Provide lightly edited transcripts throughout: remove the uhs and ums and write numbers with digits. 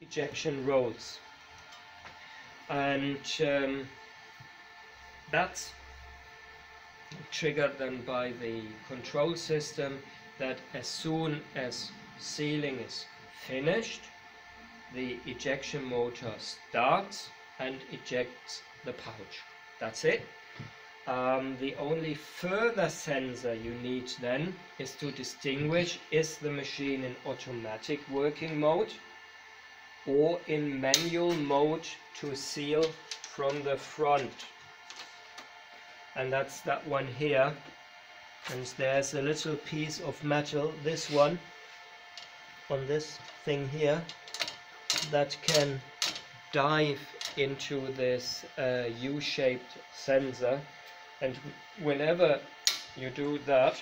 ejection rolls, and that's triggered then by the control system that as soon as sealing is finished, the ejection motor starts and ejects the pouch. That's it. The only further sensor you need then is to distinguish, is the machine in automatic working mode or in manual mode to seal from the front. And that's that one here, and there's a little piece of metal, this one, on this thing here, that can dive into this U-shaped sensor, and whenever you do that,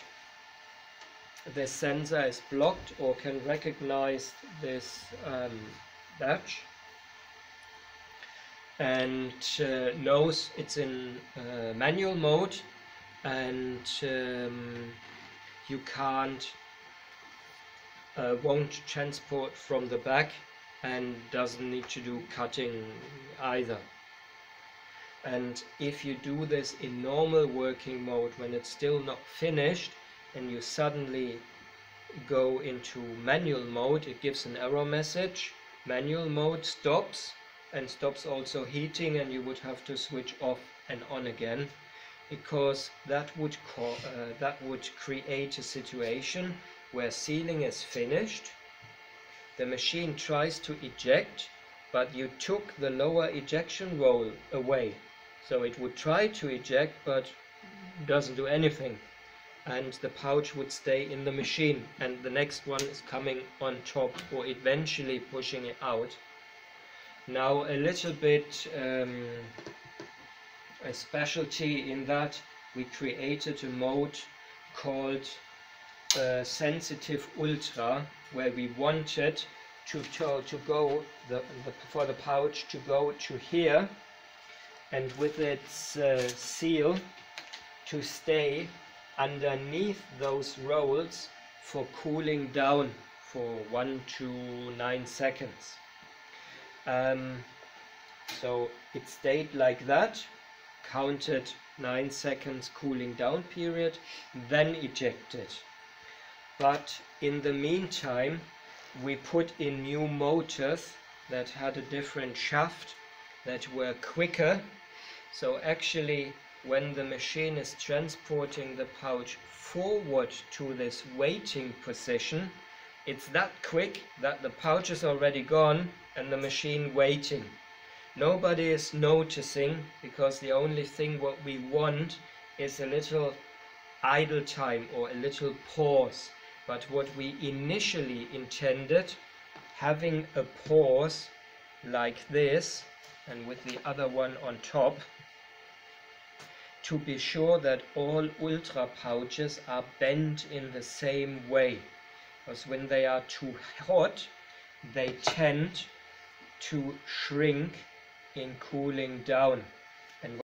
the sensor is blocked or can recognize this batch and knows it's in manual mode, and you can't won't transport from the back and doesn't need to do cutting either. And if you do this in normal working mode when it's still not finished and you suddenly go into manual mode, it gives an error message. Manual mode stops, and stops also heating, and you would have to switch off and on again, because that would create a situation where sealing is finished, the machine tries to eject, but you took the lower ejection roll away. So it would try to eject but doesn't do anything, and the pouch would stay in the machine, and the next one is coming on top or eventually pushing it out. Now a little bit a specialty in that we created a mode called sensitive ultra, where we wanted to go for the pouch to go to here, and with its seal to stay underneath those rolls for cooling down for 1 to 9 seconds. So it stayed like that, counted 9 seconds cooling down period, then ejected. But in the meantime we put in new motors that had a different shaft, that were quicker. So actually when the machine is transporting the pouch forward to this waiting position, it's that quick that the pouch is already gone and the machine waiting. Nobody is noticing, because the only thing what we want is a little idle time or a little pause. But what we initially intended, having a pause like this and with the other one on top, to be sure that all ultra pouches are bent in the same way, because when they are too hot they tend to shrink in cooling down.